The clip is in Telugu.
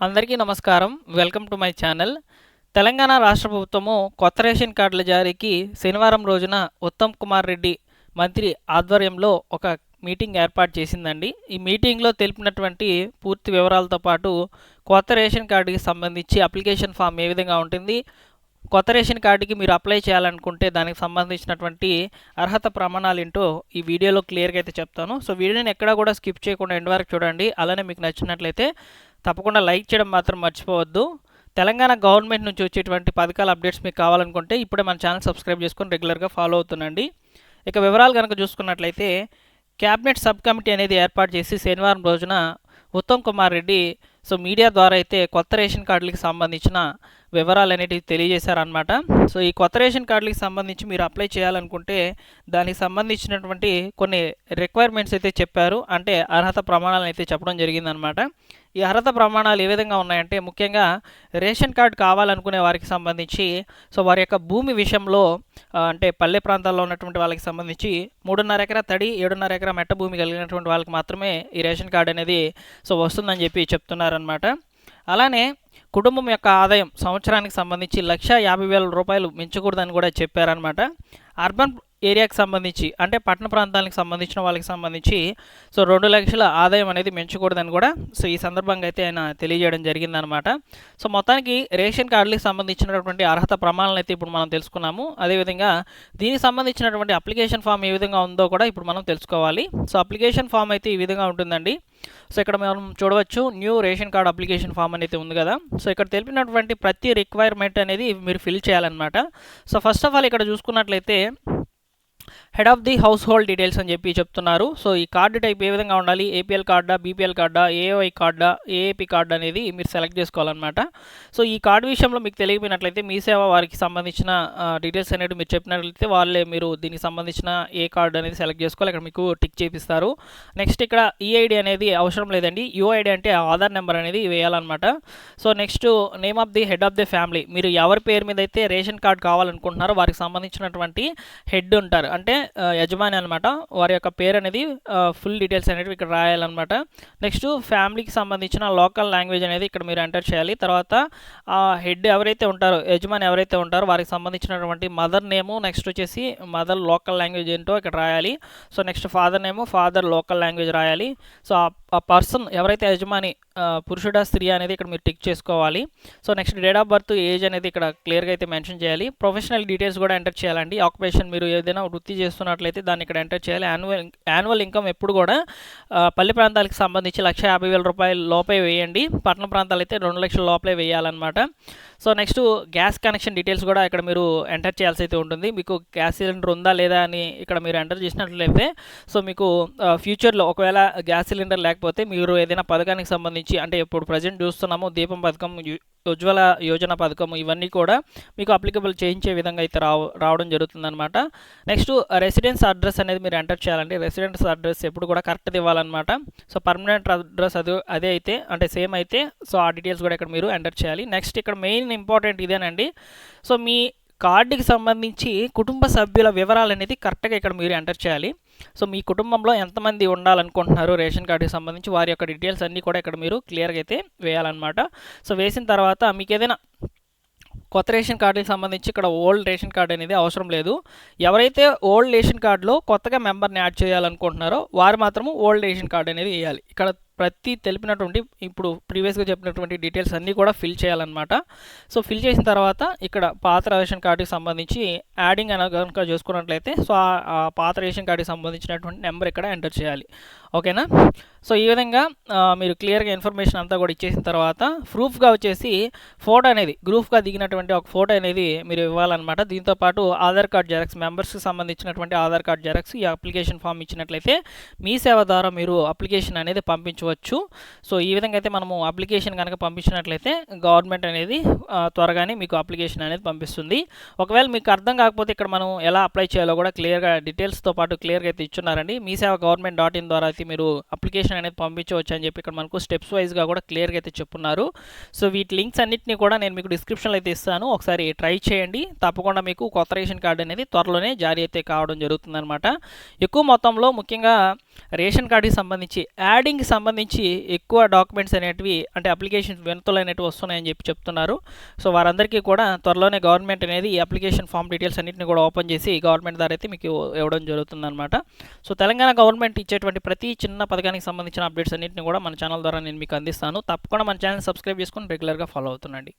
అందరికీ నమస్కారం. Welcome to my channel. Telangana రాష్ట్ర ప్రభుత్వము కొత్త రేషన్ కార్డుల జారీకి శనివారం రోజున ఉత్తమ్ కుమార్ రెడ్డి మంత్రి ఆధ్వర్యంలో ఒక మీటింగ్ ఏర్పాటు చేసిందండి. ఈ మీటింగ్లో తెలిపినటువంటి పూర్తి వివరాలతో పాటు కొత్త రేషన్ కార్డుకి సంబంధించి అప్లికేషన్ ఫామ్ ఏ విధంగా ఉంటుంది, కొత్త రేషన్ కార్డుకి మీరు అప్లై చేయాలనుకుంటే దానికి సంబంధించినటువంటి అర్హత ప్రమాణాలు ఏంటో ఈ వీడియోలో క్లియర్గా అయితే చెప్తాను. సో వీడియోని ఎక్కడా కూడా స్కిప్ చేయకుండా ఎండ్ వరకు చూడండి. అలానే మీకు నచ్చినట్లయితే తప్పకుండా లైక్ చేయడం మాత్రం మర్చిపోవద్దు. తెలంగాణ గవర్నమెంట్ నుంచి వచ్చేటువంటి పథకాల అప్డేట్స్ మీకు కావాలనుకుంటే ఇప్పుడే మన ఛానల్ సబ్స్క్రైబ్ చేసుకొని రెగ్యులర్గా ఫాలో అవుతుండండి. ఇక వివరాలు కనుక చూసుకున్నట్లయితే క్యాబినెట్ సబ్ కమిటీ అనేది ఏర్పాటు చేసి శనివారం రోజున ఉత్తమ్ కుమార్ రెడ్డి మీడియా ద్వారా అయితే కొత్త రేషన్ కార్డులకు సంబంధించిన వివరాలు అనేటివి తెలియజేశారనమాట. సో ఈ కొత్త రేషన్ కార్డులకు సంబంధించి మీరు అప్లై చేయాలనుకుంటే దానికి సంబంధించినటువంటి కొన్ని రిక్వైర్మెంట్స్ అయితే చెప్పారు. అంటే అర్హత ప్రమాణాలను అయితే చెప్పడం జరిగిందనమాట. ఈ అర్హత ప్రమాణాలు ఏ విధంగా ఉన్నాయంటే ముఖ్యంగా రేషన్ కార్డు కావాలనుకునే వారికి సంబంధించి వారి యొక్క భూమి విషయంలో అంటే పల్లె ప్రాంతాల్లో ఉన్నటువంటి వాళ్ళకి సంబంధించి 3.5 ఎకరా తడి 7.5 ఎకరా మెట్ట భూమి కలిగినటువంటి వాళ్ళకి మాత్రమే ఈ రేషన్ కార్డు అనేది వస్తుందని చెప్పి చెప్తున్నారనమాట. అలానే కుటుంబం యొక్క ఆదాయం సంవత్సరానికి సంబంధించి 1,50,000 రూపాయలు మించకూడదని కూడా చెప్పారనమాట. అర్బన్ ఏరియాకి సంబంధించి అంటే పట్టణ ప్రాంతాలకు సంబంధించిన వాళ్ళకి సంబంధించి 2 లక్షల ఆదాయం అనేది మించకూడదని కూడా ఈ సందర్భంగా అయితే ఆయన తెలియజేయడం జరిగిందనమాట. మొత్తానికి రేషన్ కార్డులకు సంబంధించినటువంటి అర్హత ప్రమాణాలను అయితే ఇప్పుడు మనం తెలుసుకున్నాము. అదేవిధంగా దీనికి సంబంధించినటువంటి అప్లికేషన్ ఫామ్ ఏ విధంగా ఉందో కూడా ఇప్పుడు మనం తెలుసుకోవాలి. అప్లికేషన్ ఫామ్ అయితే ఈ విధంగా ఉంటుందండి. ఇక్కడ మనం చూడవచ్చు new ration card application form అనేది ఉంది కదా. ఇక్కడ తెలిపినటువంటి ప్రతి రిక్వైర్మెంట్ అనేది మీరు ఫిల్ చేయాలన్నమాట. ఫస్ట్ ఆఫ్ ఆల్ ఇక్కడ చూసుకున్నట్లయితే head of the household details అని చెప్పి చెప్తున్నారు. ఈ కార్డు టైప్ ఏ విధంగా ఉండాలి, ఏపీఎల్ కార్డా, బీపీఎల్ కార్డా, ఏఓఐ కార్డా, ఏఏపీ కార్డు అనేది మీరు సెలెక్ట్ చేసుకోవాలన్నమాట. ఈ కార్డు విషయంలో మీకు తెలియపోయినట్లయితే మీ సేవ వారికి సంబంధించిన డీటెయిల్స్ అనేది మీరు చెప్పినట్లయితే వాళ్ళే మీరు దీనికి సంబంధించిన ఏ కార్డు అనేది సెలెక్ట్ చేసుకోవాలి. ఇక్కడ మీకు టిక్ చేపిస్తారు. నెక్స్ట్ ఇక్కడ ఈఐడి అనేది అవసరం లేదండి. యూఐడి అంటే ఆధార్ నెంబర్ అనేది వేయాలన్నమాట. Next name of the head of the family, మీరు ఎవరి పేరు మీద అయితే రేషన్ కార్డు కావాలనుకుంటున్నారో వారికి సంబంధించినటువంటి హెడ్ ఉంటారు, అంటే యజమాని అనమాట. వారి యొక్క పేరు అనేది ఫుల్ డీటెయిల్స్ అనేవి ఇక్కడ రాయాలన్నమాట. నెక్స్ట్ ఫ్యామిలీకి సంబంధించిన లోకల్ లాంగ్వేజ్ అనేది ఇక్కడ మీరు ఎంటర్ చేయాలి. తర్వాత హెడ్ ఎవరైతే ఉంటారో, యజమాని ఎవరైతే ఉంటారో వారికి సంబంధించినటువంటి మదర్ నేము, నెక్స్ట్ వచ్చేసి మదర్ లోకల్ లాంగ్వేజ్ ఏంటో ఇక్కడ రాయాలి. Next father name, father local language రాయాలి. ఆ పర్సన్ ఎవరైతే యజమాని పురుషుడా స్త్రీ అనేది ఇక్కడ మీరు టిక్ చేసుకోవాలి. Next date of birth, age అనేది ఇక్కడ క్లియర్గా అయితే మెన్షన్ చేయాలి. ప్రొఫెషనల్ డీటెయిల్స్ కూడా ఎంటర్ చేయాలండి. ఆక్యుపేషన్ మీరు ఏదైనా వృత్తి చేస్తున్నట్లయితే దాన్ని ఇక్కడ ఎంటర్ చేయాలి. యాన్యువల్ ఇన్కమ్ ఎప్పుడు కూడా పల్లె ప్రాంతాలకు సంబంధించి 1,50,000 రూపాయల లోపే వేయండి. పట్టణ ప్రాంతాలు అయితే 2 లక్షల లోపలే వేయాలన్నమాట. నెక్స్ట్ గ్యాస్ కనెక్షన్ డీటెయిల్స్ కూడా ఇక్కడ మీరు ఎంటర్ చేయాల్సి అయితే ఉంటుంది. మీకు గ్యాస్ సిలిండర్ ఉందా లేదా అని ఇక్కడ మీరు ఎంటర్ చేసినట్లయితే మీకు ఫ్యూచర్లో ఒకవేళ గ్యాస్ సిలిండర్ లేకపోతే మీరు ఏదైనా పథకానికి సంబంధించి అంటే ఇప్పుడు ప్రజెంట్ చూస్తున్నాము దీపం పథకం, ఉజ్వల యోజన పథకం, ఇవన్నీ కూడా మీకు అప్లికబుల్ చేయించే విధంగా అయితే రావడం జరుగుతుందన్నమాట. నెక్స్ట్ రెసిడెన్స్ అడ్రస్ అనేది మీరు ఎంటర్ చేయాలండి. రెసిడెన్స్ అడ్రస్ ఎప్పుడు కూడా కరెక్ట్ ఇవ్వాలన్నమాట. పర్మనెంట్ అడ్రస్ అదే అయితే అంటే సేమ్ అయితే ఆ డీటెయిల్స్ కూడా ఇక్కడ మీరు ఎంటర్ చేయాలి. నెక్స్ట్ ఇక్కడ మెయిన్ ఇంపార్టెంట్ ఇదేనండి. మీ కార్డుకి సంబంధించి కుటుంబ సభ్యుల వివరాలు అనేది కరెక్ట్గా ఇక్కడ మీరు ఎంటర్ చేయాలి. మీ కుటుంబంలో ఎంతమంది ఉండాలనుకుంటున్నారు రేషన్ కార్డుకి సంబంధించి వారి యొక్క డీటెయిల్స్ అన్నీ కూడా ఇక్కడ మీరు క్లియర్గా అయితే వేయాలన్నమాట. వేసిన తర్వాత మీకు ఏదైనా కొత్త రేషన్ కార్డుకి సంబంధించి ఇక్కడ ఓల్డ్ రేషన్ కార్డు అనేది అవసరం లేదు. ఎవరైతే ఓల్డ్ రేషన్ కార్డులో కొత్తగా మెంబర్ని యాడ్ చేయాలనుకుంటున్నారో వారు మాత్రము ఓల్డ్ రేషన్ కార్డు అనేది వేయాలి. ఇక్కడ ప్రతి తెలిపినటువంటి ఇప్పుడు ప్రీవియస్గా చెప్పినటువంటి డీటెయిల్స్ అన్నీ కూడా ఫిల్ చేయాలన్నమాట. ఫిల్ చేసిన తర్వాత ఇక్కడ పాత రేషన్ కార్డుకి సంబంధించి యాడింగ్ అని కనుక చూసుకున్నట్లయితే ఆ పాత రేషన్ కార్డుకి సంబంధించినటువంటి నెంబర్ ఇక్కడ ఎంటర్ చేయాలి. ఓకేనా. ఈ విధంగా మీరు క్లియర్గా ఇన్ఫర్మేషన్ అంతా కూడా ఇచ్చేసిన తర్వాత ప్రూఫ్గా వచ్చేసి ఫోటో అనేది గ్రూప్గా దిగినటువంటి ఒక ఫోటో అనేది మీరు ఇవ్వాలన్నమాట. దీంతోపాటు ఆధార్ కార్డ్ జెరాక్స్, మెంబర్స్కి సంబంధించినటువంటి ఆధార్ కార్డ్ జెరాక్స్, ఈ అప్లికేషన్ ఫామ్ ఇచ్చినట్లయితే మీ సేవ ద్వారా మీరు అప్లికేషన్ అనేది పంపించవచ్చు. ఈ విధంగా అయితే మనము అప్లికేషన్ కనుక పంపించినట్లయితే గవర్నమెంట్ అనేది త్వరగానే మీకు అప్లికేషన్ అనేది పంపిస్తుంది. ఒకవేళ మీకు అర్థం కాకపోతే ఇక్కడ మనం ఎలా అప్లై చేయాలో కూడా క్లియర్గా డీటెయిల్స్తో పాటు క్లియర్గా అయితే ఇచ్చున్నారండి. మీ సేవ government.in ద్వారా అయితే మీరు అప్లికేషన్ అనేది పంపించవచ్చు అని చెప్పి ఇక్కడ మనకు స్టెప్స్ వైజ్గా కూడా క్లియర్గా అయితే చెప్పున్నారు. వీటి లింక్స్ అన్నింటినీ కూడా నేను మీకు డిస్క్రిప్షన్లో అయితే ఇస్తాను. ఒకసారి ట్రై చేయండి. తప్పకుండా మీకు కొత్త రేషన్ కార్డు అనేది త్వరలోనే జారీ అయితే కావడం జరుగుతుందన్నమాట. ఎక్కువ మొత్తంలో ముఖ్యంగా రేషన్ కార్డుకి సంబంధించి యాడింగ్కి సంబంధించి ఎక్కువ డాక్యుమెంట్స్ అనేటివి అంటే అప్లికేషన్ వినతులు అనేటివి వస్తున్నాయని చెప్పి చెప్తున్నారు. సో వారందరికీ కూడా త్వరలోనే గవర్నమెంట్ అనేది ఈ అప్లికేషన్ ఫామ్ డీటెయిల్స్ అన్నింటినీ కూడా ఓపెన్ చేసి గవర్నమెంట్ ద్వారా అయితే మీకు ఇవ్వడం జరుగుతుందన్నమాట. సో తెలంగాణ గవర్నమెంట్ ఇచ్చేటువంటి ప్రతి చిన్న పథకానికి సంబంధించిన అప్డేట్స్ అన్నింటినీ కూడా మన ఛానల్ ద్వారా నేను మీకు అందిస్తాను. తప్పకుండా మన ఛానల్ సబ్స్క్రైబ్ చేసుకొని రెగ్యులర్గా ఫాలో అవుతుండండి.